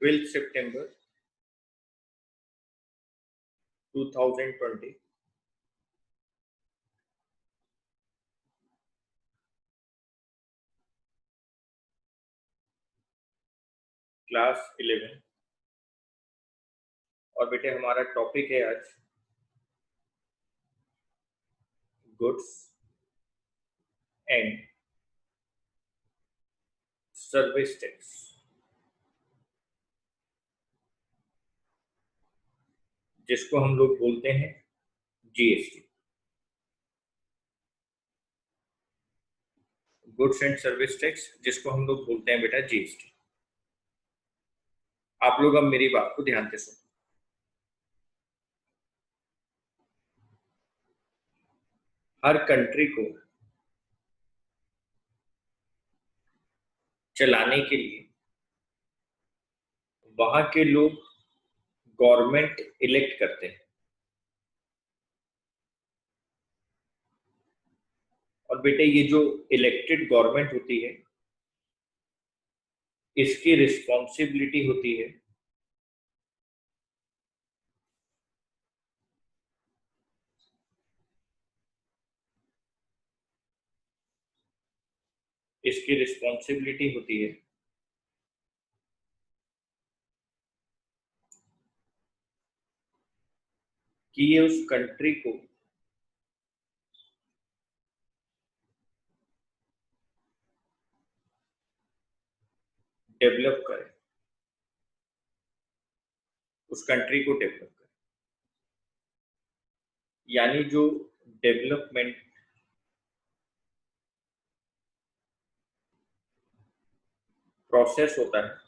12 September 2020. Class 11। और बेटे हमारा टॉपिक है आज गुड्स एंड सर्विस टैक्स। जिसको हम लोग बोलते हैं GST. Goods and service tax जिसको हम लोग बोलते हैं बेटा जीएसटी। आप लोग अब मेरी बात को ध्यान से सुनो। हर कंट्री को चलाने के लिए वहां के लोग गवर्नमेंट इलेक्ट करते हैं, और बेटे ये जो इलेक्टेड गवर्नमेंट होती है इसकी रिस्पॉन्सिबिलिटी होती है कि ये उस कंट्री को डेवलप करे, उस कंट्री को डेवलप करे। यानी जो डेवलपमेंट प्रोसेस होता है,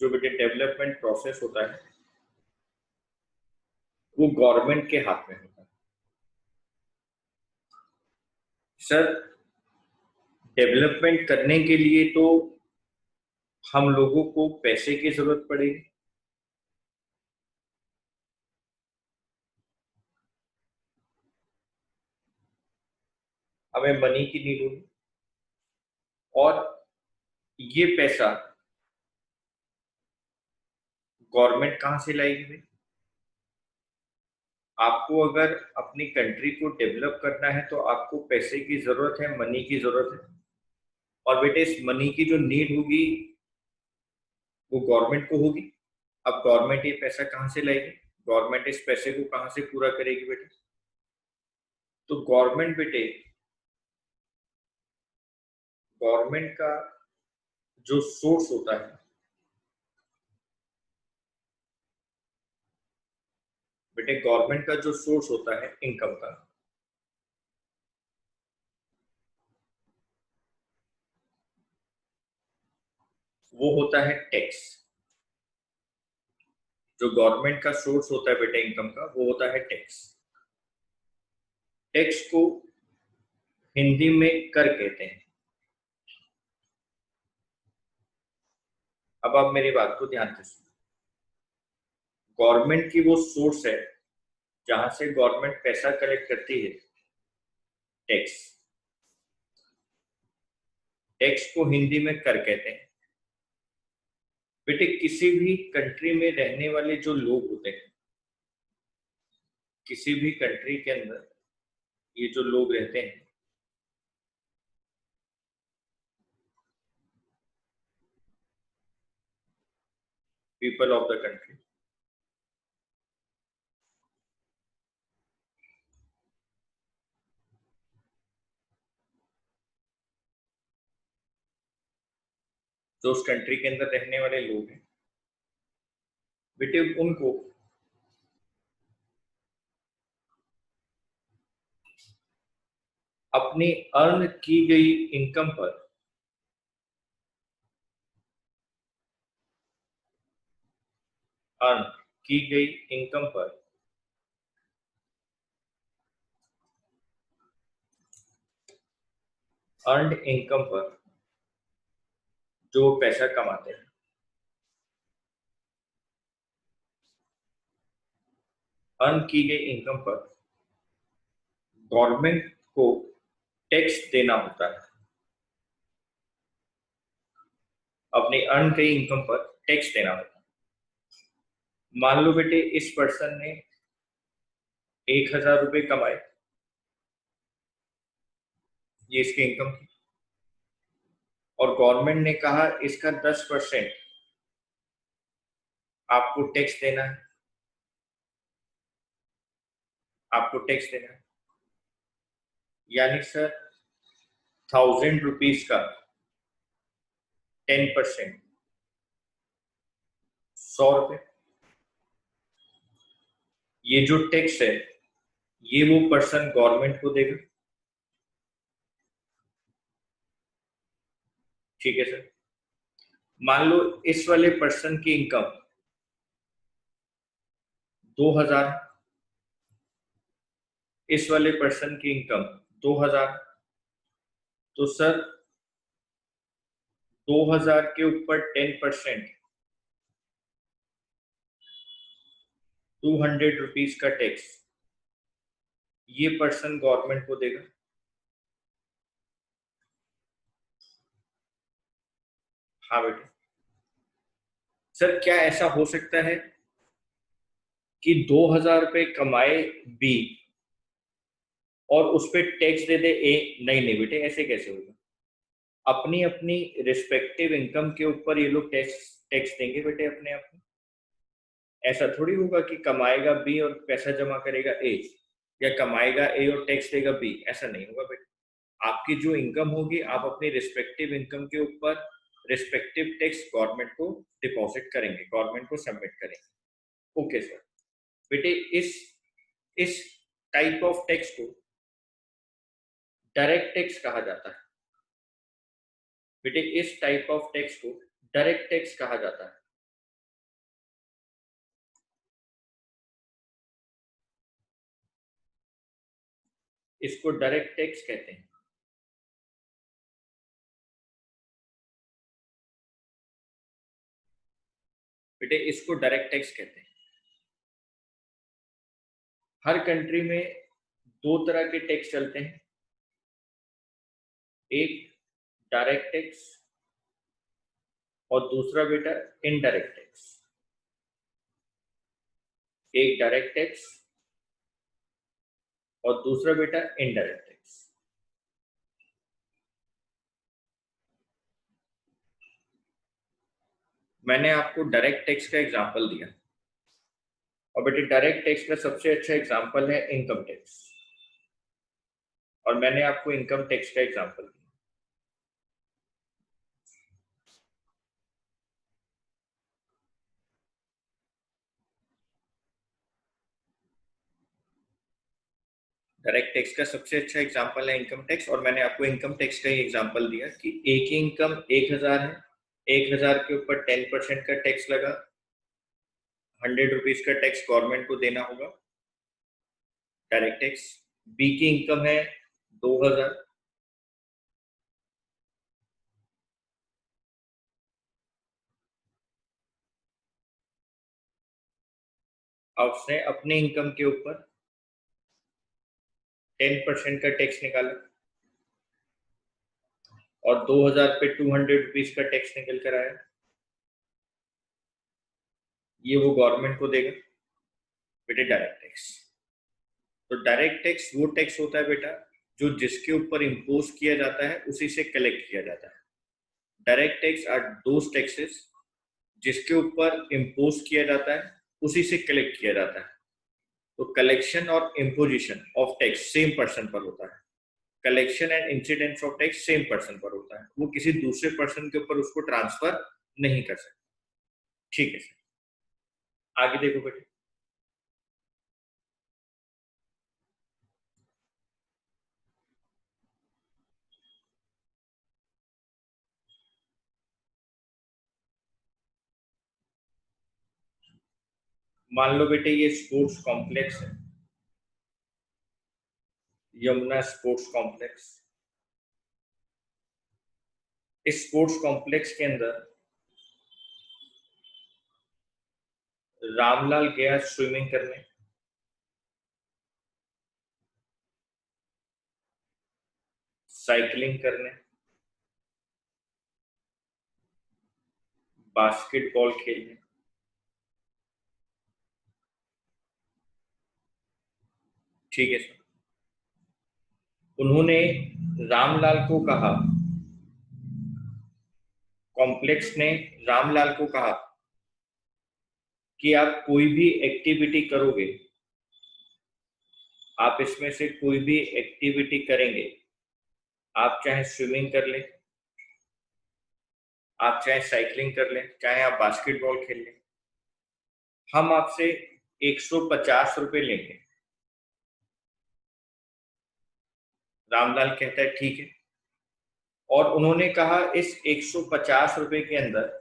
जो बेटे डेवलपमेंट प्रोसेस होता है वो गवर्नमेंट के हाथ में होता है। सर डेवलपमेंट करने के लिए तो हम लोगों को पैसे की जरूरत पड़ेगी, हमें मनी की नीड होगी, और ये पैसा गवर्नमेंट कहां से लाएगी भाई? आपको अगर अपनी कंट्री को डेवलप करना है तो आपको पैसे की जरूरत है, मनी की जरूरत है। और बेटे इस मनी की जो नीड होगी वो गवर्नमेंट को होगी। अब गवर्नमेंट ये पैसा कहां से लाएगी? गवर्नमेंट इस पैसे को कहां से पूरा करेगी बेटे? तो गवर्नमेंट का जो सोर्स होता है बेटे, गवर्नमेंट का जो सोर्स होता है इनकम का, वो होता है टैक्स। जो गवर्नमेंट का सोर्स होता है बेटे इनकम का, वो होता है टैक्स। टैक्स को हिंदी में कर कहते हैं। अब आप मेरी बात को ध्यान से सुनो। गवर्नमेंट की वो सोर्स है जहां से गवर्नमेंट पैसा कलेक्ट करती है, टैक्स। टैक्स को हिंदी में कर कहते हैं। बेटे किसी भी कंट्री में रहने वाले जो लोग होते हैं, किसी भी कंट्री के अंदर ये जो लोग रहते हैं, पीपल ऑफ द कंट्री, जो उस कंट्री के अंदर रहने वाले लोग हैं बेटे, उनको अपनी अर्न की गई इनकम पर अर्न की गई इनकम पर अर्नड इनकम पर जो पैसा कमाते हैं, अर्न की गई इनकम पर गवर्नमेंट को टैक्स देना होता है। अपनी अर्न कई इनकम पर टैक्स देना होता है। मान लो बेटे इस पर्सन ने 1,000 रुपए कमाए, ये इसकी इनकम थी, और गवर्नमेंट ने कहा इसका 10% आपको टैक्स देना है, आपको टैक्स देना है। यानी सर 1,000 रुपीज का 10%, 100 रुपए। ये जो टैक्स है ये वो पर्सन गवर्नमेंट को देगा। ठीक है सर। मान लो इस वाले पर्सन की इनकम 2,000, इस वाले पर्सन की इनकम 2,000, तो सर 2,000 के ऊपर 10%, 200 रुपीज का टैक्स ये पर्सन गवर्नमेंट को देगा। हाँ बेटे। सर क्या ऐसा हो सकता है कि 2,000 रुपए कमाए बी और उस पर टैक्स दे दे ए? नहीं नहीं बेटे, ऐसे कैसे होगा? अपनी अपनी रिस्पेक्टिव इनकम के ऊपर ये लोग टैक्स टैक्स देंगे बेटे अपने आप में। ऐसा थोड़ी होगा कि कमाएगा बी और पैसा जमा करेगा ए, या कमाएगा ए और टैक्स देगा बी, ऐसा नहीं होगा बेटे। आपकी जो इनकम होगी आप अपनी रिस्पेक्टिव इनकम के ऊपर रिस्पेक्टिव टैक्स गवर्नमेंट को डिपॉजिट करेंगे, गवर्नमेंट को सबमिट करेंगे। Okay sir. बेटे इस टाइप ऑफ टैक्स को डायरेक्ट टैक्स कहा जाता है। बेटे इस टाइप ऑफ टैक्स को डायरेक्ट टैक्स कहा जाता है। इसको डायरेक्ट टैक्स कहते हैं। बेटे इसको डायरेक्ट टैक्स कहते हैं। हर कंट्री में दो तरह के टैक्स चलते हैं, एक डायरेक्ट टैक्स और दूसरा बेटा इनडायरेक्ट टैक्स। एक डायरेक्ट टैक्स और दूसरा बेटा इनडायरेक्ट टैक्स। मैंने आपको डायरेक्ट टैक्स का एग्जांपल दिया, और बेटे डायरेक्ट टैक्स का सबसे अच्छा एग्जांपल है इनकम टैक्स, और मैंने आपको इनकम टैक्स का एग्जांपल दिया। डायरेक्ट टैक्स का सबसे अच्छा एग्जांपल है इनकम टैक्स, और मैंने आपको इनकम टैक्स का ही एग्जांपल दिया कि एक ही इनकम 1,000 है, 1,000 के ऊपर 10% का टैक्स लगा, 100 रुपीज का टैक्स गवर्नमेंट को देना होगा, डायरेक्ट टैक्स। बी की इनकम है 2,000, और उसने अपने इनकम के ऊपर 10% का टैक्स निकाला, और 2,000 पे 200 रुपीज का टैक्स निकल कर आया, ये वो गवर्नमेंट को देगा बेटे डायरेक्ट टैक्स। तो डायरेक्ट टैक्स वो टैक्स होता है बेटा जो जिसके ऊपर इम्पोज किया जाता है उसी से कलेक्ट किया जाता है। Direct tax are those taxes जिसके ऊपर इम्पोज किया जाता है उसी से कलेक्ट किया जाता है। तो कलेक्शन और imposition of tax same person पर होता है, collection and incidence of tax same person पर होता है, वो किसी दूसरे पर्सन के ऊपर उसको ट्रांसफर नहीं कर सकते। ठीक है सर, आगे देखो बेटे। मान लो बेटे ये स्पोर्ट्स कॉम्प्लेक्स है, यमुना स्पोर्ट्स कॉम्प्लेक्स। इस स्पोर्ट्स कॉम्प्लेक्स के अंदर रामलाल गया स्विमिंग करने, साइकिलिंग करने, बास्केटबॉल खेलने। ठीक है सर। उन्होंने रामलाल को कहा, कॉम्प्लेक्स ने रामलाल को कहा कि आप कोई भी एक्टिविटी करोगे, आप इसमें से कोई भी एक्टिविटी करेंगे, आप चाहे स्विमिंग कर लें, आप चाहे साइकिलिंग कर लें, चाहे आप बास्केटबॉल खेल लें, हम आपसे 150 रुपए लेंगे। रामलाल कहता है ठीक है। और उन्होंने कहा इस 150 रुपए के अंदर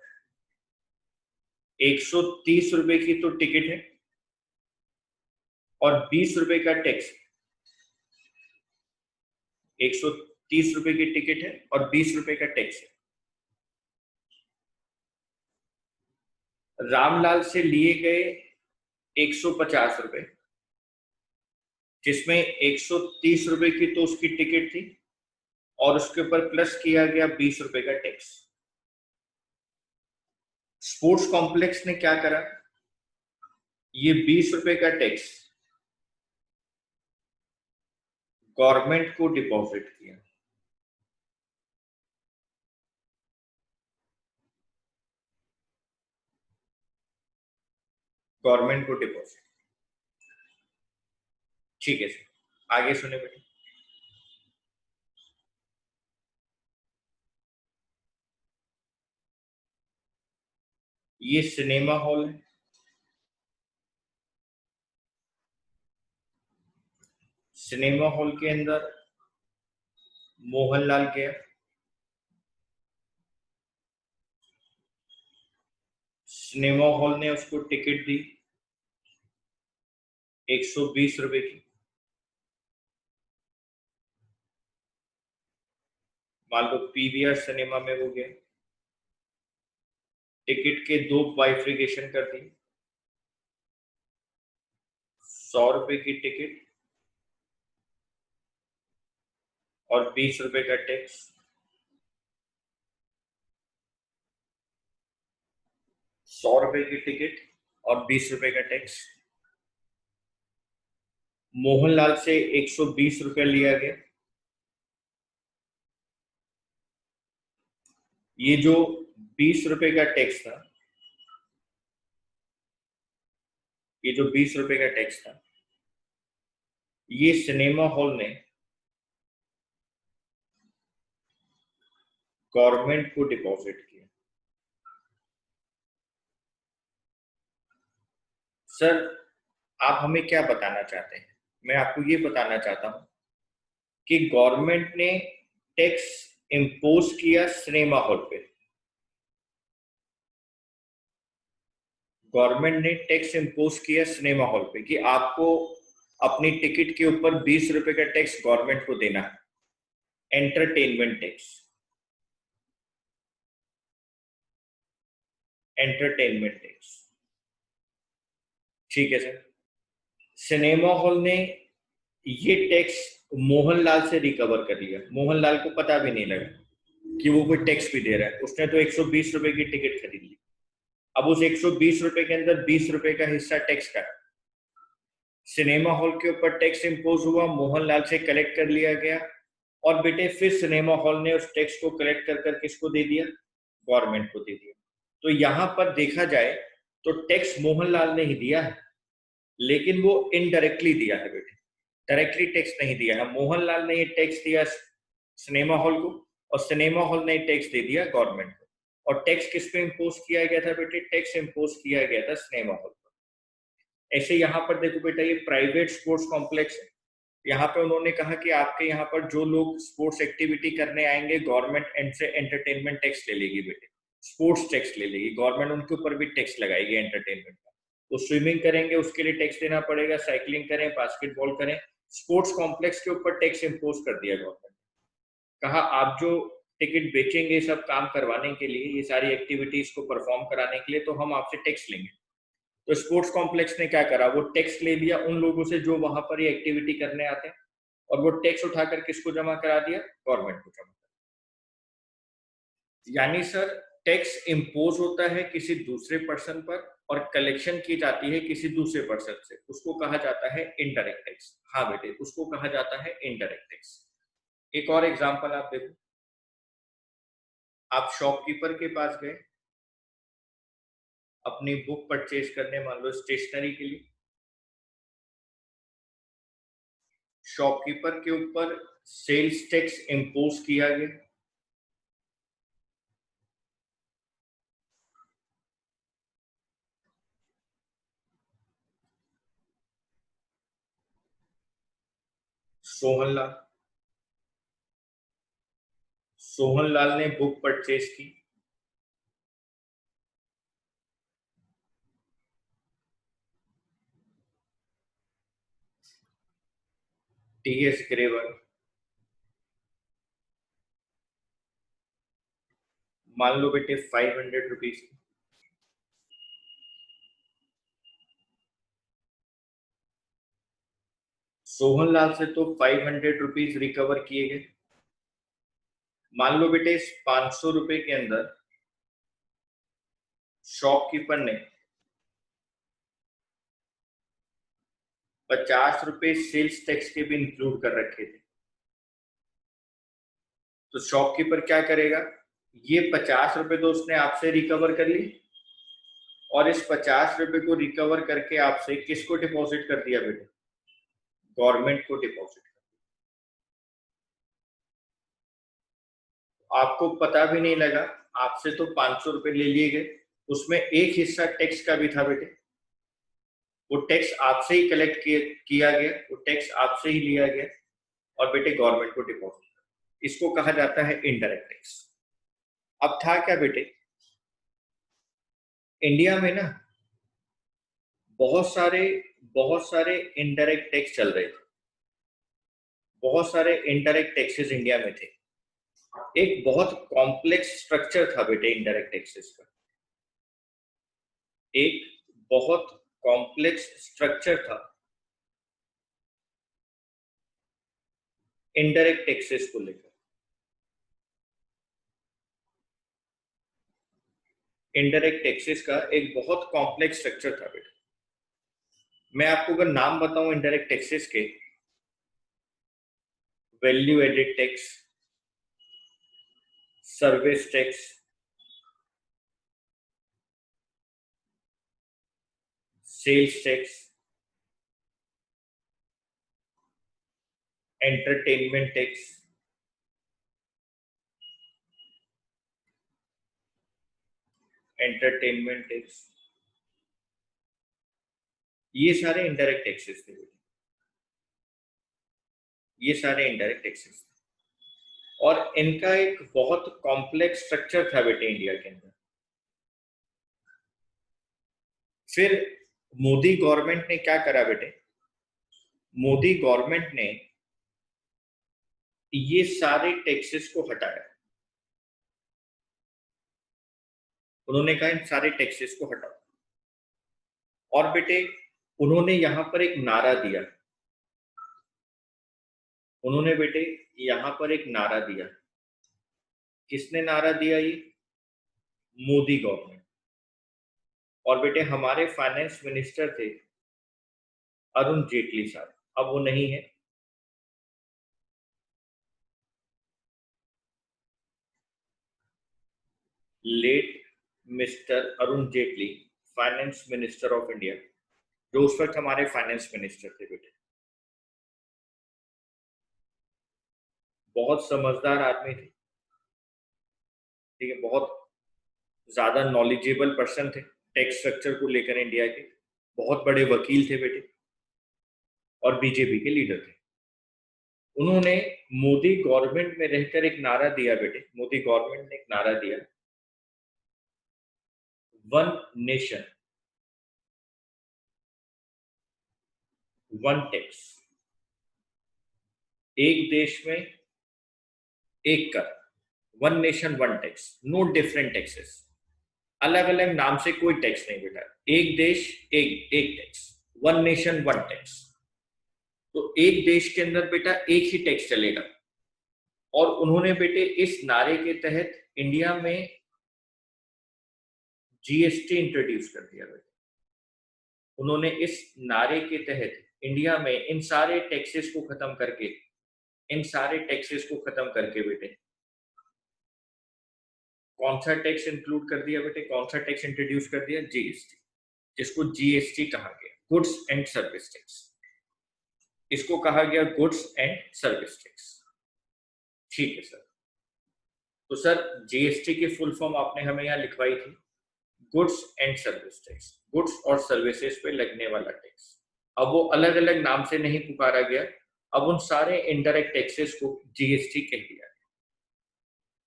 130 रुपए की तो टिकट है और 20 रुपए का टैक्स। 130 रुपए की टिकट है और 20 रुपए का टैक्स है। रामलाल से लिए गए 150 रुपए, जिसमें 130 रुपए की तो उसकी टिकट थी और उसके ऊपर प्लस किया गया 20 रुपए का टैक्स। स्पोर्ट्स कॉम्प्लेक्स ने क्या करा, ये 20 रुपए का टैक्स गवर्नमेंट को डिपॉजिट किया। गवर्नमेंट को डिपॉजिट। ठीक है सर, आगे सुने बेटे। ये सिनेमा हॉल है। सिनेमा हॉल के अंदर मोहनलाल गया। सिनेमा हॉल ने उसको टिकट दी 120 रुपए की। मान लो पीवीआर सिनेमा में वो गया, टिकट के दो बाइफ्रिकेशन कर दी, 100 रुपए की टिकट और 20 रुपए का टैक्स। 100 रुपए की टिकट और 20 रुपए का टैक्स। मोहनलाल से 120 रुपया लिया गया। ये जो 20 रुपए का टैक्स था, ये जो 20 रुपए का टैक्स था, ये सिनेमा हॉल ने गवर्नमेंट को डिपॉजिट किया। सर, आप हमें क्या बताना चाहते हैं? मैं आपको ये बताना चाहता हूं कि गवर्नमेंट ने टैक्स इंपोज किया सिनेमा हॉल पे। गवर्नमेंट ने टैक्स इंपोज किया सिनेमा हॉल पे कि आपको अपनी टिकट के ऊपर 20 रुपए का टैक्स गवर्नमेंट को देना है, एंटरटेनमेंट टैक्स। Entertainment tax. ठीक है सर। सिनेमा हॉल ने ये टैक्स मोहनलाल से रिकवर कर लिया। मोहनलाल को पता भी नहीं लगा कि वो कोई टैक्स भी दे रहा है। उसने तो 120 रुपए की टिकट खरीद ली। अब उस 120 रुपए के अंदर 20 रुपए का हिस्सा टैक्स का। सिनेमा हॉल के ऊपर टैक्स इंपोज हुआ, मोहनलाल से कलेक्ट कर लिया गया और बेटे फिर सिनेमा हॉल ने उस टैक्स को कलेक्ट कर किसको दे दिया? गवर्नमेंट को दे दिया। तो यहां पर देखा जाए तो टैक्स मोहनलाल ने ही दिया है, लेकिन वो इनडायरेक्टली दिया है बेटे, डायरेक्टली टैक्स नहीं दिया है। मोहनलाल ने ये टैक्स दिया सिनेमा हॉल को और सिनेमा हॉल ने टैक्स दे दिया गवर्नमेंट को। और टैक्स किस पे इंपोज किया गया था बेटे? टैक्स इंपोज किया गया था सिनेमा हॉल पर। ऐसे यहाँ पर देखो बेटा, ये प्राइवेट स्पोर्ट्स कॉम्प्लेक्स है। यहाँ पे उन्होंने कहा कि आपके यहाँ पर जो लोग स्पोर्ट्स एक्टिविटी करने आएंगे, गवर्नमेंट इनसे एंटरटेनमेंट टैक्स ले लेगी बेटे, स्पोर्ट्स टैक्स ले लेगी गवर्नमेंट, उनके ऊपर भी टैक्स लगाएगी एंटरटेनमेंट का। तो स्विमिंग करेंगे उसके लिए टैक्स देना पड़ेगा, साइकिलिंग करें, बास्केटबॉल करें, स्पोर्ट्स कॉम्प्लेक्स के ऊपर टैक्स इंपोज कर दिया गवर्नमेंट। कहा आप जो टिकट बेचेंगे सब काम करवाने के लिए, ये सारी एक्टिविटीज को परफॉर्म कराने के लिए, तो हम आपसे टैक्स लेंगे। तो स्पोर्ट्स कॉम्प्लेक्स ने क्या करा, वो टैक्स ले लिया उन लोगों से जो वहां पर ये एक्टिविटी करने आते हैं और वो टैक्स उठाकर किसको जमा करा दिया? गवर्नमेंट को जमा। यानी सर टैक्स इम्पोज होता है किसी दूसरे पर्सन पर और कलेक्शन की जाती है किसी दूसरे पर्सन से, उसको कहा जाता है इनडायरेक्ट टैक्स। हाँ बेटे, उसको कहा जाता है इनडायरेक्ट टैक्स। एक और एग्जांपल आप देखो, आप शॉपकीपर के पास गए अपनी बुक परचेज करने, मान लो स्टेशनरी के लिए। शॉपकीपर के ऊपर सेल्स टैक्स इम्पोज किया गया। सोहनलाल सोहनलाल ने बुक परचेज की। टीएस ग्रेवर, मान लो बेटे 500 रुपीज की। सोहनलाल से तो 500 रुपीज रिकवर किए गए। मान लो बेटे इस 500 रुपए के अंदर शॉपकीपर ने 50 रुपए सेल्स टैक्स के भी इंक्लूड कर रखे थे। तो शॉपकीपर क्या करेगा, ये 50 रुपए तो उसने आपसे रिकवर कर ली और इस 50 रुपए को रिकवर करके आपसे किसको डिपॉजिट कर दिया बेटे, गवर्नमेंट को डिपॉजिट। आपको पता भी नहीं लगा, आपसे तो 500 रुपए ले लिए गए, उसमें एक हिस्सा टैक्स का भी था बेटे, वो टैक्स आपसे ही कलेक्ट किया गया, वो टैक्स आपसे ही लिया गया और बेटे गवर्नमेंट को डिपॉजिट। इसको कहा जाता है इनडायरेक्ट टैक्स। अब था क्या बेटे, इंडिया में ना बहुत सारे इनडायरेक्ट टैक्स चल रहे थे, बहुत सारे इनडायरेक्ट टैक्सेस इंडिया में थे। एक बहुत कॉम्प्लेक्स स्ट्रक्चर था बेटे इनडायरेक्ट टैक्सेस का, एक बहुत कॉम्प्लेक्स स्ट्रक्चर था इनडायरेक्ट टैक्सेस को लेकर। इनडायरेक्ट टैक्सेस का एक बहुत कॉम्प्लेक्स स्ट्रक्चर था बेटा। मैं आपको अगर नाम बताऊं इनडायरेक्ट टैक्सेस के, value added tax, service tax, sales tax, entertainment tax, entertainment tax, ये सारे इनडायरेक्ट टैक्सेस थे बेटा, ये सारे इनडायरेक्ट टैक्सेस थे और इनका एक बहुत कॉम्प्लेक्स स्ट्रक्चर था बेटे इंडिया के अंदर। फिर मोदी गवर्नमेंट ने क्या करा बेटे, मोदी गवर्नमेंट ने ये सारे टैक्सेस को हटाया। उन्होंने कहा इन सारे टैक्सेस को हटाओ और बेटे उन्होंने यहां पर एक नारा दिया, उन्होंने बेटे यहां पर एक नारा दिया। किसने नारा दिया ये, मोदी गवर्नमेंट। और बेटे हमारे फाइनेंस मिनिस्टर थे अरुण जेटली साहब, अब वो नहीं है। Late mister Arun Jaitley, finance minister of India, जो उस वक्त हमारे फाइनेंस मिनिस्टर थे बेटे। बहुत समझदार आदमी थे, ठीक है, बहुत ज्यादा नॉलेजेबल पर्सन थे टैक्स स्ट्रक्चर को लेकर इंडिया के, बहुत बड़े वकील थे बेटे और बीजेपी के लीडर थे। उन्होंने मोदी गवर्नमेंट में रहकर एक नारा दिया बेटे, मोदी गवर्नमेंट ने एक नारा दिया, वन नेशन वन टैक्स, एक देश में एक कर, one nation one tax, no different taxes, अलग अलग नाम से कोई टैक्स नहीं बेटा, एक देश एक एक tax, one nation one tax. तो एक देश के अंदर बेटा एक ही टैक्स चलेगा। और उन्होंने बेटे इस नारे के तहत इंडिया में जीएसटी इंट्रोड्यूस कर दिया बेटे। उन्होंने इस नारे के तहत इंडिया में इन सारे टैक्सेस को खत्म करके, बेटे कौन सा टैक्स इंक्लूड कर दिया बेटे, कौन सा टैक्स इंट्रोड्यूस कर दिया? जीएसटी, जिसको जीएसटी कहा गया, गुड्स एंड सर्विस टैक्स। इसको कहा गया गुड्स एंड सर्विस टैक्स। ठीक है सर। तो सर जीएसटी की फुल फॉर्म आपने हमें यहाँ लिखवाई थी, goods and service tax, goods और सर्विसेज पे लगने वाला टैक्स। अब वो अलग अलग नाम से नहीं पुकारा गया, अब उन सारे इनडायरेक्ट टैक्सेस को जीएसटी कह दिया गया।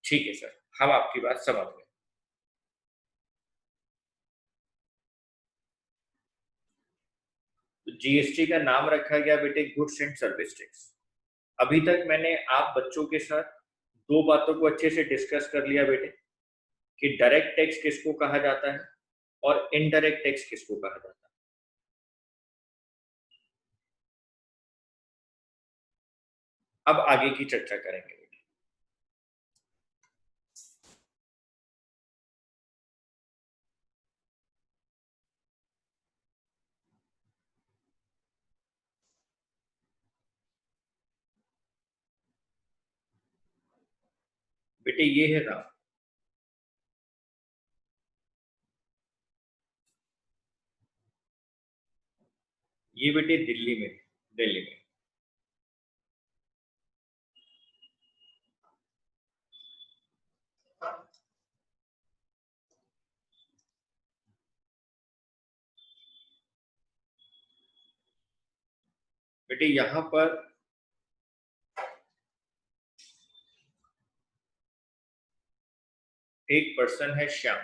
ठीक है सर, हम आपकी बात समझ गए। तो जीएसटी का नाम रखा गया बेटे गुड्स एंड सर्विस टैक्स। अभी तक मैंने आप बच्चों के साथ दो बातों को अच्छे से डिस्कस कर लिया बेटे, कि डायरेक्ट टैक्स किसको कहा जाता है और इनडायरेक्ट टैक्स किसको कहा जाता है। अब आगे की चर्चा करेंगे। बेटे ये है राम, ये बेटे दिल्ली में, दिल्ली में। बेटे यहां पर एक पर्सन है श्याम,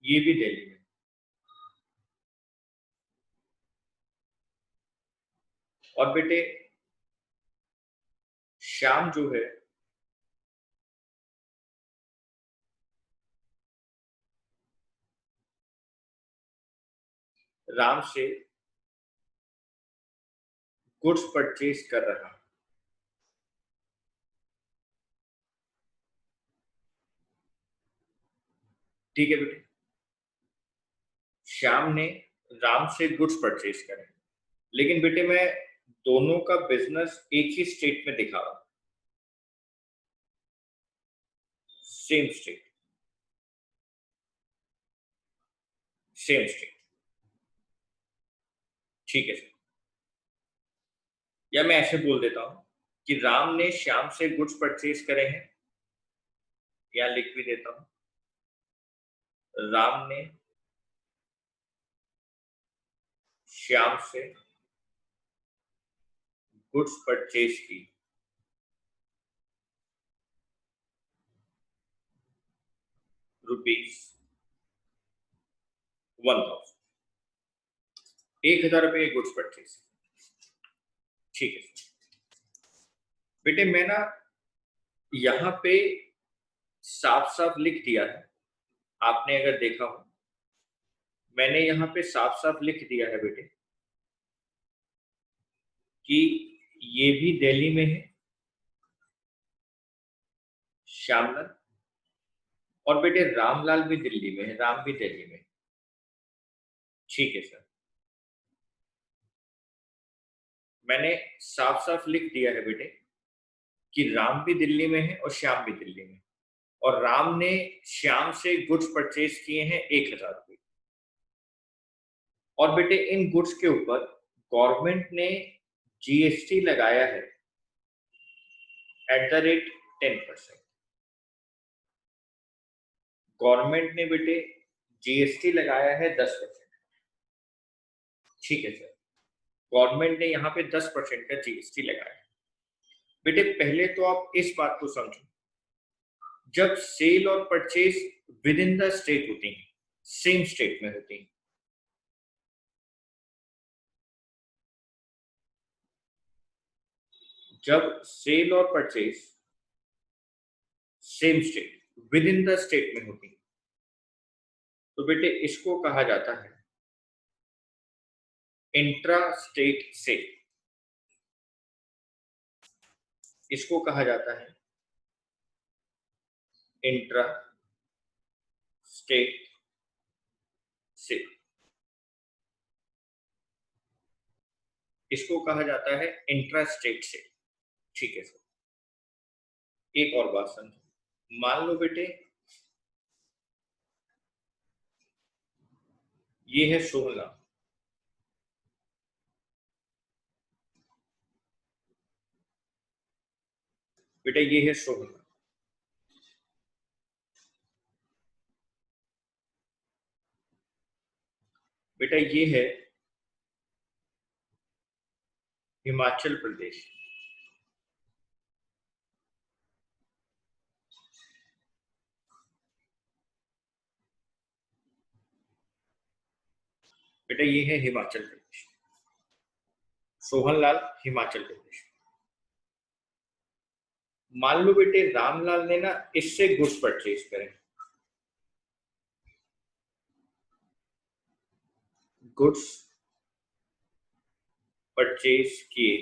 ये भी दिल्ली में। और बेटे श्याम जो है राम से गुड्स परचेज कर रहा है। ठीक है बेटे, श्याम ने राम से गुड्स परचेज करे, लेकिन बेटे मैं दोनों का बिजनेस एक ही स्टेट में दिखा रहा हूं, सेम स्टेट, सेम स्टेट। ठीक है सर, या मैं ऐसे बोल देता हूं कि राम ने श्याम से गुड्स परचेज करे हैं, या लिख भी देता हूं राम ने श्याम से गुड्स परचेज की ₹1000, 1000 रुपए गुड्स परचेज। ठीक है बेटे, मैं ना यहाँ पे साफ साफ लिख दिया है, आपने अगर देखा हो, मैंने यहाँ पे साफ साफ लिख दिया है बेटे कि ये भी दिल्ली में है श्यामलाल, और बेटे रामलाल भी दिल्ली में है, राम भी दिल्ली में है। ठीक है सर, मैंने साफ साफ लिख दिया है बेटे कि राम भी दिल्ली में है और श्याम भी दिल्ली में है, और राम ने श्याम से गुड्स परचेज किए हैं 1000 रुपए, और बेटे इन गुड्स के ऊपर गवर्नमेंट ने जीएसटी लगाया है @10%। गवर्नमेंट ने बेटे जीएसटी लगाया है 10%। ठीक है सर, गवर्नमेंट ने यहाँ पे 10% का जीएसटी लगाया है। बेटे पहले तो आप इस बात को समझो, जब सेल और purchase with in the state होती हैं, सेम स्टेट में होती हैं, जब सेल और purchase same state with in the state में होती हैं, तो बेटे इसको कहा जाता है इंट्रा स्टेट सेल, इसको कहा जाता है इंट्रा स्टेट सेल, इसको कहा जाता है इंट्रा स्टेट सेल। ठीक है सर, एक और बात समझो। मान लो बेटे ये है 16, बेटा ये है 16, बेटा ये है हिमाचल प्रदेश, बेटा ये है हिमाचल प्रदेश, सोहनलाल हिमाचल प्रदेश। मान लो बेटे रामलाल ने ना इससे गुड्स परचेज करें, गुड्स परचेज किए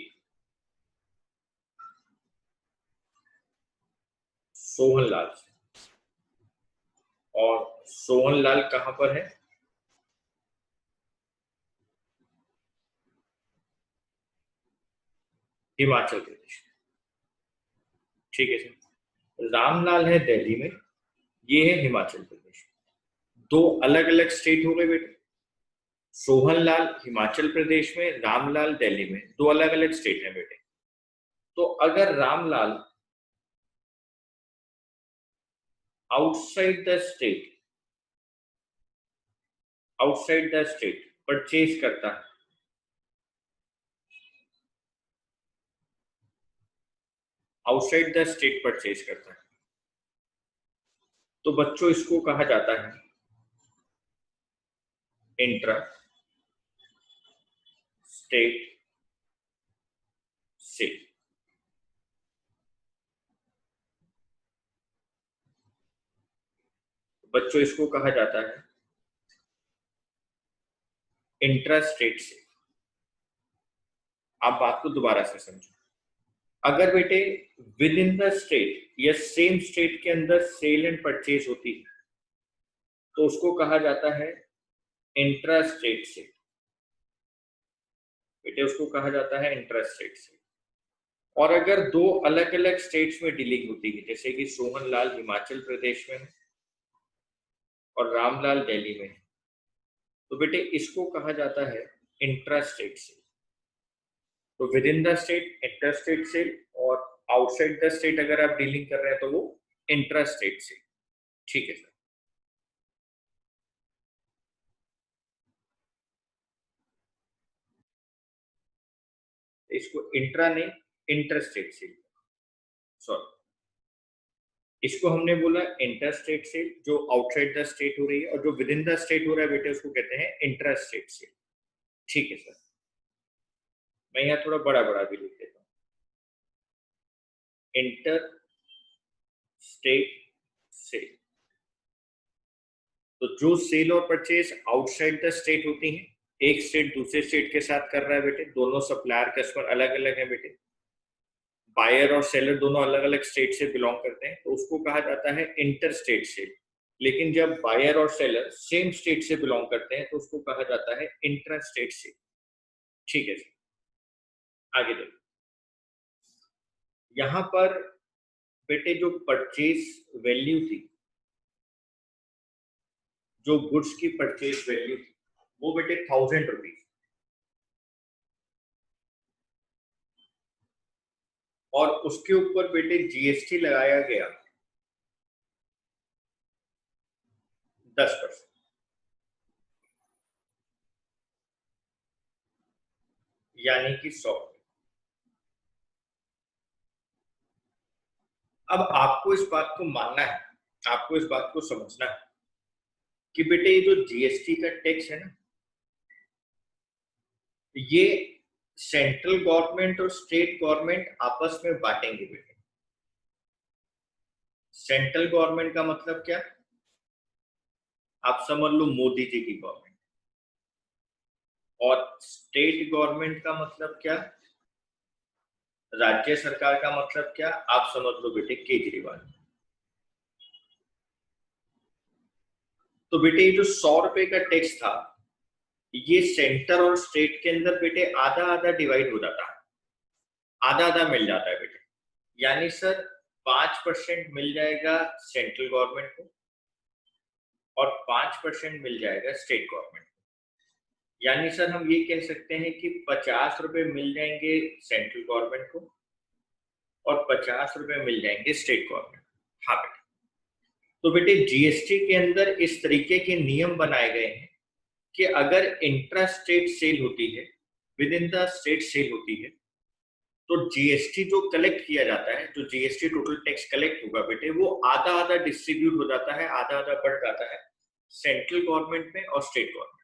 सोहनलाल से, और सोहनलाल कहां पर है? हिमाचल प्रदेश। ठीक है सर, रामलाल है दिल्ली में, ये है हिमाचल प्रदेश। दो अलग अलग स्टेट हो गए बेटे, सोहनलाल हिमाचल प्रदेश में, रामलाल दिल्ली में, दो अलग अलग स्टेट है बेटे। तो अगर Ramlal outside the state, outside the state purchase करता है, आउटसाइड द स्टेट परचेज करता है, तो बच्चों इसको कहा जाता है इंट्रा स्टेट सेल। बच्चों इसको कहा जाता है इंट्रा स्टेट सेल। आप बात को दोबारा से समझो। अगर बेटे विद इन द स्टेट या सेम स्टेट के अंदर सेल एंड परचेज होती है तो उसको कहा जाता है इंट्रा स्टेट सेल। बेटे उसको कहा जाता है इंट्रा स्टेट सेल। और अगर दो अलग अलग स्टेट्स में डीलिंग होती है, जैसे कि सोहनलाल हिमाचल प्रदेश में और रामलाल दिल्ली में, तो बेटे इसको कहा जाता है इंट्रा स्टेट सेल। तो within the state inter state sale, और आउटसाइड द स्टेट अगर आप डीलिंग कर रहे हैं तो वो इंट्रा स्टेट सेल। ठीक है सर, इसको इंट्रा नहीं इंटर स्टेट सेल, सॉरी इसको हमने बोला इंटर स्टेट सेल जो आउटसाइड द स्टेट हो रही है, और जो विद इन द स्टेट हो रहा है बेटे उसको कहते हैं इंट्रा स्टेट सेल। ठीक है सर, मैं यहाँ थोड़ा बड़ा बड़ा भी लिख देता हूँ, इंटर स्टेट सेल। तो जो सेल और परचेज आउटसाइड द स्टेट होती हैं, एक स्टेट दूसरे स्टेट के साथ कर रहा है बेटे, दोनों सप्लायर कस्टमर अलग अलग है बेटे, बायर और सेलर दोनों अलग अलग स्टेट से बिलोंग करते हैं, तो उसको कहा जाता है इंटर स्टेट सेल। लेकिन जब बायर और सेलर सेम स्टेट से बिलोंग करते हैं तो उसको कहा जाता है इंट्रा स्टेट सेल। ठीक है सर, आगे देखो। यहां पर बेटे जो परचेज वैल्यू थी, जो गुड्स की परचेज वैल्यू थी, वो बेटे 1000 रुपीज, और उसके ऊपर बेटे जीएसटी लगाया गया 10%, यानी कि 100। अब आपको इस बात को मानना है, आपको इस बात को समझना है कि बेटे ये जो जीएसटी का टैक्स है ना, ये सेंट्रल गवर्नमेंट और स्टेट गवर्नमेंट आपस में बांटेंगे बेटे। सेंट्रल गवर्नमेंट का मतलब क्या? आप समझ लो मोदी जी की गवर्नमेंट, और स्टेट गवर्नमेंट का मतलब क्या, राज्य सरकार का मतलब क्या, आप समझ लो बेटे केजरीवाल। तो बेटे ये जो 100 रुपए का टैक्स था, ये सेंटर और स्टेट के अंदर बेटे आधा आधा डिवाइड हो जाता है, आधा आधा मिल जाता है बेटे। यानी सर 5% मिल जाएगा सेंट्रल गवर्नमेंट को और 5% मिल जाएगा स्टेट गवर्नमेंट को। यानी सर हम ये कह सकते हैं कि 50 रुपए मिल जाएंगे सेंट्रल गवर्नमेंट को और 50 रुपए मिल जाएंगे स्टेट गवर्नमेंट। हाँ बेटे, तो बेटे जीएसटी के अंदर इस तरीके के नियम बनाए गए हैं कि अगर इंट्रा स्टेट सेल होती है, within the state sale होती है, तो जीएसटी जो कलेक्ट किया जाता है, जो जीएसटी टोटल टैक्स कलेक्ट होगा बेटे, वो आधा आधा डिस्ट्रीब्यूट हो जाता है, आधा आधा बढ़ जाता है सेंट्रल गवर्नमेंट में और स्टेट गवर्नमेंट।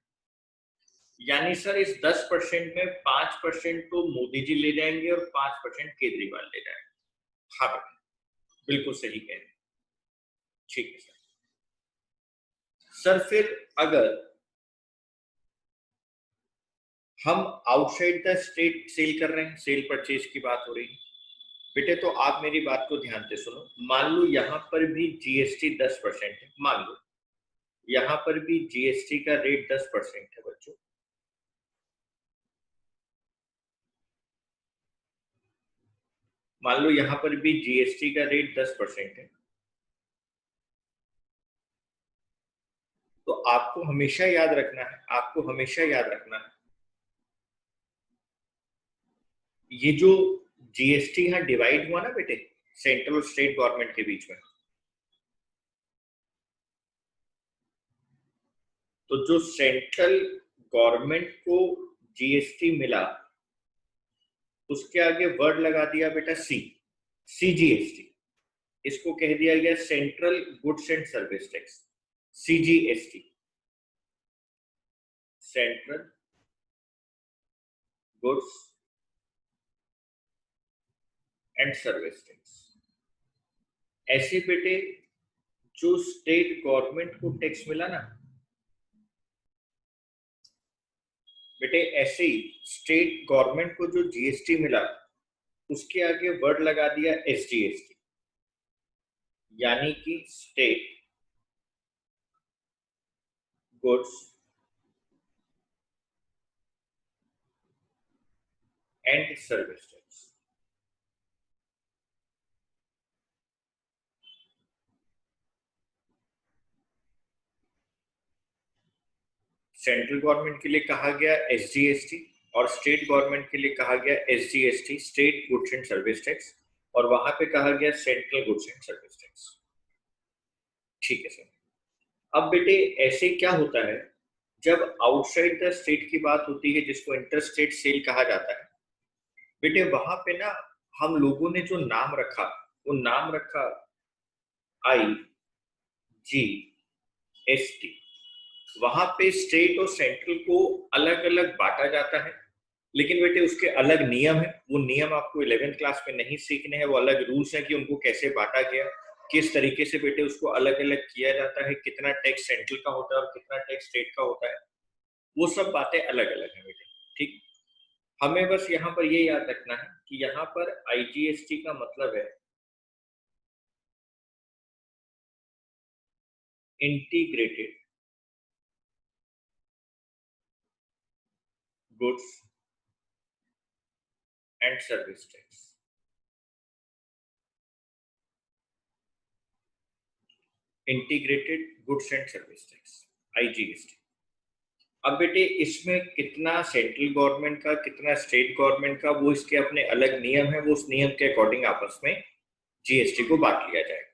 यानी सर इस 10% में 5% तो मोदी जी ले जाएंगे और 5% केजरीवाल ले जाएंगे। हाँ बेटे, बिल्कुल सही कह रहे हैं। ठीक है सर। सर फिर अगर हम आउटसाइड द स्टेट सेल कर रहे हैं, सेल परचेज की बात हो रही है बेटे, तो आप मेरी बात को ध्यान से सुनो। मान लो यहां पर भी जीएसटी 10% है, मान लो यहां पर भी जीएसटी का रेट 10% है बच्चों। मान लो यहां पर भी जीएसटी का रेट 10% है, तो आपको हमेशा याद रखना है, आपको हमेशा याद रखना है, ये जो जीएसटी यहां डिवाइड हुआ ना बेटे सेंट्रल और स्टेट गवर्नमेंट के बीच में, तो जो सेंट्रल गवर्नमेंट को जीएसटी मिला, उसके आगे वर्ड लगा दिया बेटा सी, सीजीएसटी। इसको कह दिया गया central goods and service tax, CGST, central goods and service tax. ऐसे बेटे जो स्टेट गवर्नमेंट को टैक्स मिला ना बेटे, ऐसे ही स्टेट गवर्नमेंट को जो जीएसटी मिला, उसके आगे वर्ड लगा दिया एसजीएसटी, यानी कि state goods and service tax. Central government के लिए कहा गया एसजीएसटी और स्टेट गवर्नमेंट के लिए कहा गया SGST, state goods and service tax, और वहां पे कहा गया central goods and service tax. ठीक है सर। अब बेटे ऐसे क्या होता है, जब आउटसाइड द स्टेट की बात होती है, जिसको इंटर स्टेट सेल कहा जाता है बेटे, वहां पे ना हम लोगों ने जो नाम रखा, वो नाम रखा IGST। वहां पे स्टेट और सेंट्रल को अलग अलग बांटा जाता है, लेकिन बेटे उसके अलग नियम है। वो नियम आपको 11th क्लास में नहीं सीखने हैं, वो अलग रूल्स हैं कि उनको कैसे बांटा गया, किस तरीके से बेटे उसको अलग अलग किया जाता है, कितना टैक्स सेंट्रल का होता है और कितना टैक्स स्टेट का होता है, वो सब बातें अलग अलग है बेटे। ठीक, हमें बस यहाँ पर ये याद रखना है कि यहाँ पर IGST का मतलब है integrated goods and service tax. Integrated goods and service tax, IGST। अब बेटे इसमें कितना सेंट्रल गवर्नमेंट का, कितना स्टेट गवर्नमेंट का, वो इसके अपने अलग नियम है, वो उस नियम के अकॉर्डिंग आपस में जीएसटी को बांट लिया जाएगा।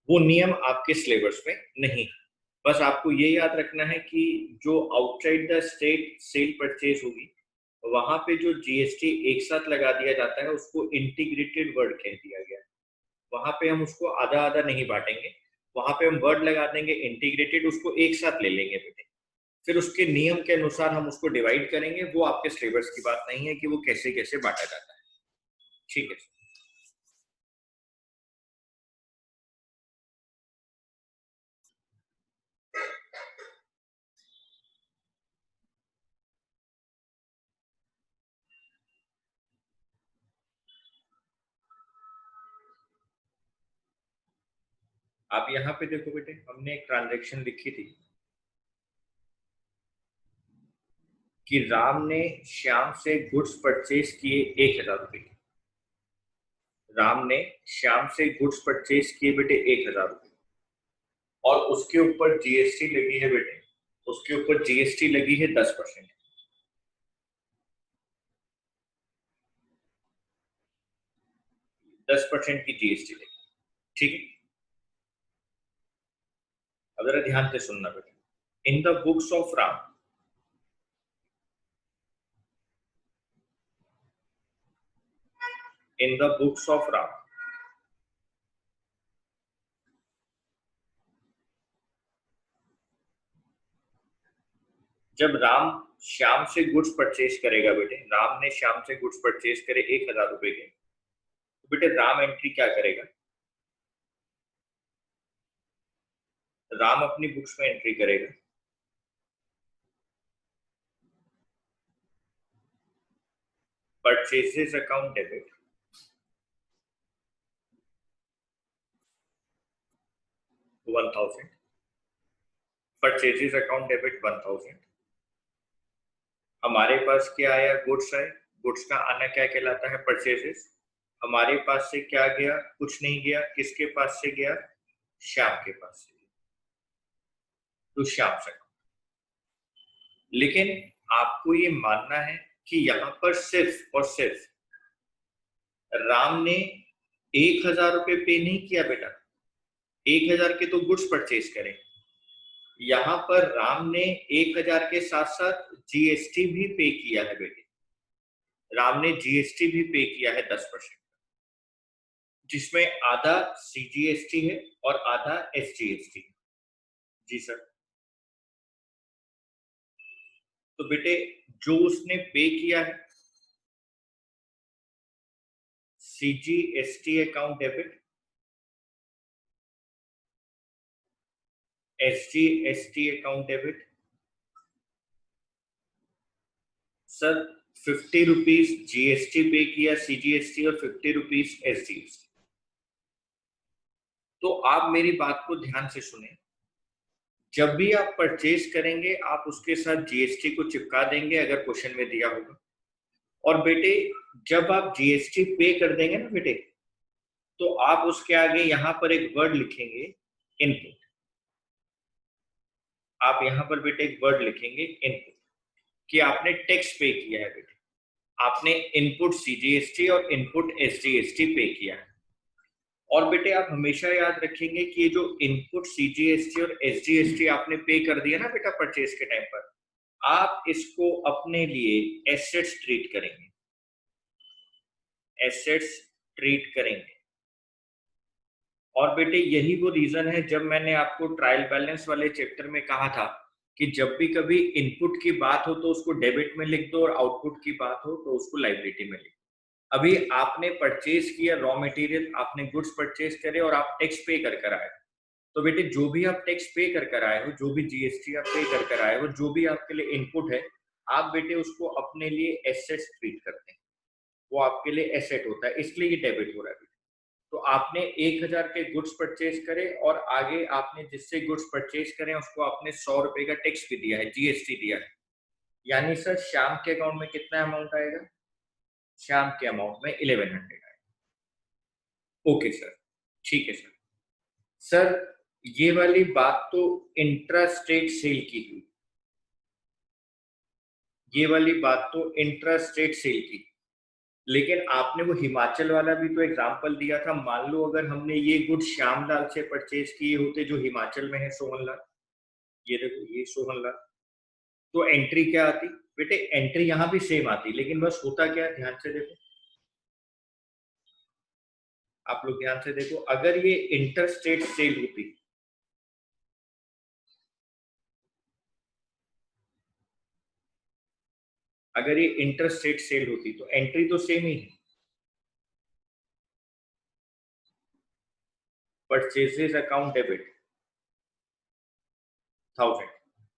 वो नियम आपके सिलेबस में नहीं है। बस आपको ये याद रखना है कि जो outside the state cell purchase होगी, वहां पे जो जीएसटी एक साथ लगा दिया जाता है, उसको इंटीग्रेटेड वर्ड कह दिया गया। वहां पे हम उसको आधा आधा नहीं बांटेंगे, वहां पे हम वर्ड लगा देंगे इंटीग्रेटेड, उसको एक साथ ले लेंगे बेटे, फिर उसके नियम के अनुसार हम उसको डिवाइड करेंगे। वो आपके सिलेबस की बात नहीं है कि वो कैसे कैसे बांटा जाता है। ठीक है। आप यहाँ पे देखो बेटे, हमने एक ट्रांजैक्शन लिखी थी कि राम ने श्याम से गुड्स परचेज किए 1,000 रुपए। राम ने श्याम से गुड्स परचेज किए बेटे 1,000 रुपए, और उसके ऊपर जीएसटी लगी है बेटे, उसके ऊपर जीएसटी लगी है 10%। 10% की जीएसटी लगी, ठीक है। अब जरा ध्यान से सुनना बेटे। In the books of Ram, in the books of Ram, जब राम श्याम से गुड्स परचेज करेगा बेटे, राम ने श्याम से गुड्स परचेज करे 1,000 रुपए के, तो बेटे राम एंट्री क्या करेगा? राम अपनी बुक्स में एंट्री करेगा purchases account debit, $1,000, purchases account debit 1,000। हमारे पास क्या आया? गुड्स आए। गुड्स का आना क्या कहलाता है? परचेजेस। हमारे पास से क्या गया? कुछ नहीं गया। किसके पास से गया? श्याम के पास से। तो श्याम से। लेकिन आपको ये मानना है कि यहां पर सिर्फ और सिर्फ राम ने 1,000 रुपए पे नहीं किया बेटा, 1,000 के तो गुड्स परचेज करें। यहां पर राम ने 1,000 के साथ साथ जीएसटी भी पे किया है बेटे। राम ने जीएसटी भी पे किया है 10%, जिसमें आधा सीजीएसटी है और आधा एसजीएसटी। जी सर। तो बेटे जो उसने पे किया है CGST account debit, SGST account debit. Sir 50 rupees GST पे किया सीजीएसटी और 50 रुपीज एसजीएसटी। तो आप मेरी बात को ध्यान से सुने। जब भी आप परचेज करेंगे आप उसके साथ जीएसटी को चिपका देंगे अगर क्वेश्चन में दिया होगा। और बेटे जब आप जीएसटी पे कर देंगे ना बेटे, तो आप उसके आगे यहां पर एक वर्ड लिखेंगे इनपुट। आप यहां पर बेटे एक वर्ड लिखेंगे इनपुट, कि आपने टैक्स पे किया है बेटे। आपने इनपुट सीजीएसटी और इनपुट एसजीएसटी पे किया है। और बेटे आप हमेशा याद रखेंगे कि ये जो इनपुट सीजीएसटी और एसजीएसटी आपने पे कर दिया ना बेटा परचेज के टाइम पर, आप इसको अपने लिए एसेट्स ट्रीट करेंगे, एसेट्स ट्रीट करेंगे। और बेटे यही वो रीजन है जब मैंने आपको ट्रायल बैलेंस वाले चैप्टर में कहा था कि जब भी कभी इनपुट की बात हो तो उसको डेबिट में लिख दो और आउटपुट की बात हो तो उसको लायबिलिटी में लिख दो। अभी आपने परचेज किया रॉ मटेरियल, आपने गुड्स परचेज करे और आप टैक्स पे कर आए, तो बेटे जो भी आप टैक्स पे कर आए हो, जो भी जीएसटी आप पे कर आए हो, जो भी आपके लिए इनपुट है, आप बेटे उसको अपने लिए एसेट्स ट्रीट करते हैं। वो आपके लिए एसेट होता है, इसलिए ये डेबिट हो रहा है। तो आपने 1,000 के गुड्स परचेज करे और आगे आपने जिससे गुड्स परचेज करें उसको आपने 100 रुपए का टैक्स भी दिया है, जीएसटी दिया है। यानी सर श्याम के अकाउंट में कितना अमाउंट आएगा? श्याम के अमाउंट में 1100 आएगा। ओके सर, ठीक है सर। सर ये वाली बात तो इंट्रा स्टेट सेल की हुई, ये वाली बात तो इंट्रा स्टेट सेल की। लेकिन आपने वो हिमाचल वाला भी तो एग्जांपल दिया था। मान लो अगर हमने ये गुड श्यामलाल से परचेज किए होते जो हिमाचल में है, सोहनलाल, ये देखो ये सोहनलाल, तो एंट्री क्या आती बेटे? एंट्री यहां भी सेम आती, लेकिन बस होता क्या है, ध्यान से देखो, आप लोग ध्यान से देखो। अगर ये इंटर स्टेट सेल होती, अगर ये इंटर स्टेट सेल होती तो एंट्री तो सेम ही है, परचेजेस अकाउंट डेबिट 1000।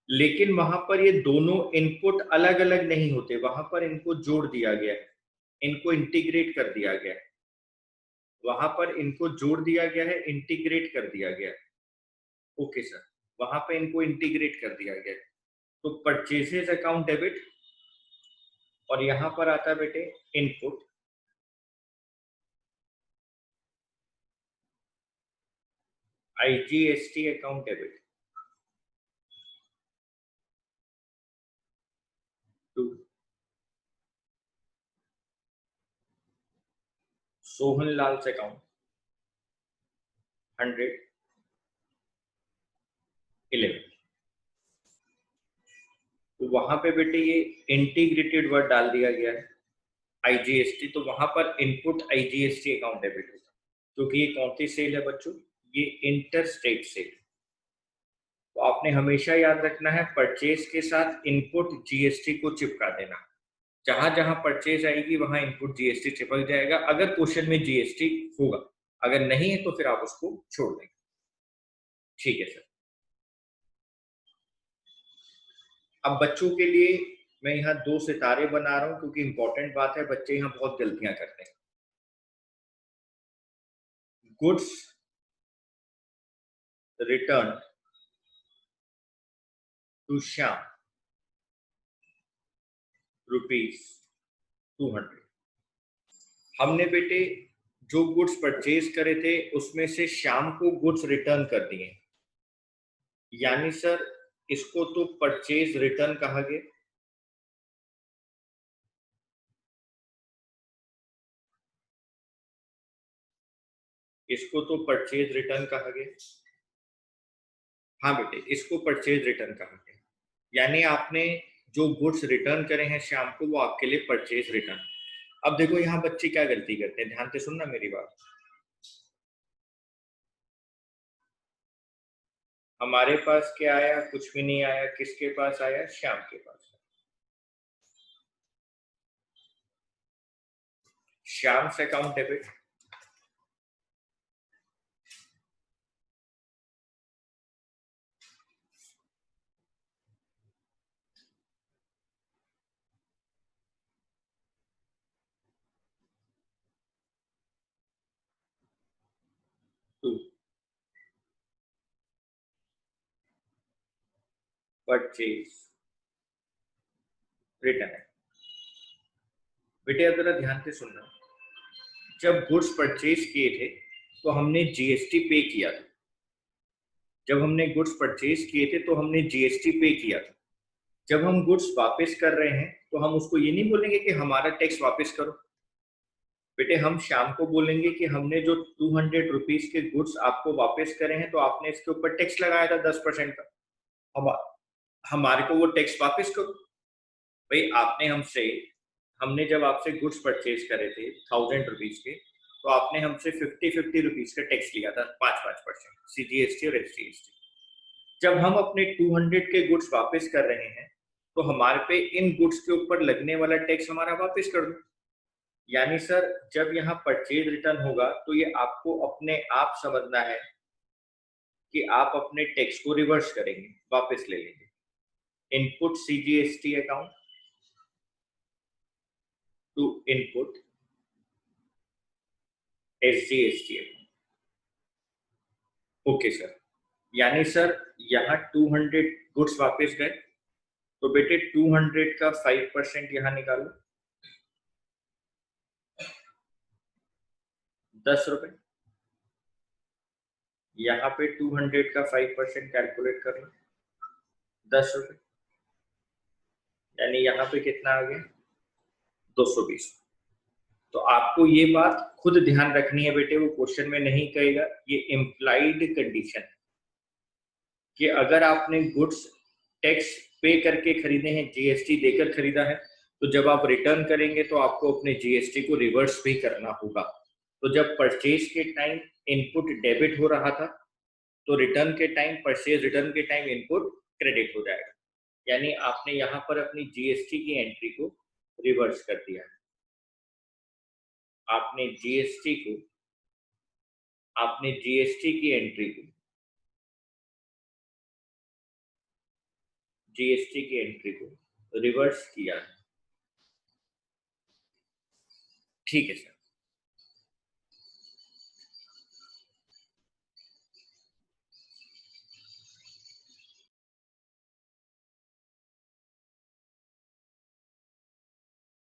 लेकिन वहां पर ये दोनों इनपुट अलग अलग नहीं होते, वहां पर इनको जोड़ दिया गया है, इनको इंटीग्रेट कर दिया गया है। वहां पर इनको जोड़ दिया गया है, इंटीग्रेट कर दिया गया है। ओके सर, वहां पे इनको इंटीग्रेट कर दिया गया है। तो परचेजेस अकाउंट डेबिट, और यहां पर आता है बेटे input, IGST account debit to Sohan Lal account 111। तो वहां पे बेटे ये इंटीग्रेटेड वर्ड डाल दिया गया है आईजीएसटी, तो वहां पर इनपुट आईजीएसटी अकाउंट डेबिट होगा, क्योंकि ये कौन सी सेल है बच्चों, ये इंटर स्टेट सेल। तो आपने हमेशा याद रखना है परचेज के साथ इनपुट जीएसटी को चिपका देना। जहां जहां परचेज आएगी वहां इनपुट जीएसटी चिपक जाएगा, अगर क्वेश्चन में जीएसटी होगा। अगर नहीं है तो फिर आप उसको छोड़ देंगे। ठीक है सर। अब बच्चों के लिए मैं यहाँ 2 सितारे बना रहा हूं, क्योंकि इंपॉर्टेंट बात है, बच्चे यहाँ बहुत गलतियां करते हैं। Goods return to Shyam ₹200। हमने बेटे जो गुड्स परचेज करे थे उसमें से शाम को गुड्स रिटर्न कर दिए, यानी सर इसको तो परचेज रिटर्न कहा गया। इसको तो परचेज रिटर्न कहा गया। हाँ बेटे, इसको परचेज रिटर्न कहा गया, यानी आपने जो गुड्स रिटर्न करे हैं शाम को वो आपके लिए परचेज रिटर्न। अब देखो यहाँ बच्चे क्या गलती करते हैं, ध्यान से सुनना मेरी बात। हमारे पास क्या आया, कुछ भी नहीं आया, किसके पास आया, श्याम के पास। श्याम से account debit to purchase return. बेटे अब जरा ध्यान से सुनना, जब गुड्स परचेज किए थे तो हमने जीएसटी पे किया था। जब हमने गुड्स परचेज किए थे तो हमने जीएसटी पे किया था। जब हम गुड्स वापस कर रहे हैं तो हम उसको ये नहीं बोलेंगे कि हमारा टैक्स वापस करो। बेटे हम शाम को बोलेंगे कि हमने जो 200 रुपीज के गुड्स आपको वापस करे हैं तो आपने इसके ऊपर टैक्स लगाया था 10% का, हम हमारे को वो टैक्स वापस करो। भाई आपने हमसे, हमने जब आपसे गुड्स परचेज करे थे 1000 रुपीज के, तो आपने हमसे 50-50 रुपीज का टैक्स लिया था, 5-5%, सीजीएसटी और एसजीएसटी। जब हम अपने 200 के गुड्स वापस कर रहे हैं तो हमारे पे इन गुड्स के ऊपर लगने वाला टैक्स हमारा वापस कर दो। यानी सर जब यहाँ परचेज रिटर्न होगा तो ये आपको अपने आप समझना है कि आप अपने टैक्स को रिवर्स करेंगे, वापस ले लेंगे। Input CGST account to input SGST account. Okay sir, यानी सर यहाँ 200 गुड्स वापस गए, तो बेटे 200 का 5% यहाँ निकालो, 10 रुपए। यहाँ पे 200 का 5% कैलकुलेट कर लो, 10 रुपए, यानी यहाँ पे कितना आ गया, 220। तो आपको ये बात खुद ध्यान रखनी है बेटे, वो क्वेश्चन में नहीं कहेगा, ये इम्प्लाइड कंडीशन है कि अगर आपने गुड्स टैक्स पे करके खरीदे हैं, जीएसटी देकर खरीदा है, तो जब आप रिटर्न करेंगे तो आपको अपने जीएसटी को रिवर्स भी करना होगा। तो जब परचेज के टाइम इनपुट डेबिट हो रहा था तो रिटर्न के टाइम, परचेज रिटर्न के टाइम इनपुट क्रेडिट हो जाएगा, यानी आपने यहाँ पर अपनी जीएसटी की एंट्री को रिवर्स कर दिया है। आपने जीएसटी को, आपने जीएसटी की एंट्री को, जीएसटी की एंट्री को रिवर्स किया है। ठीक है सर।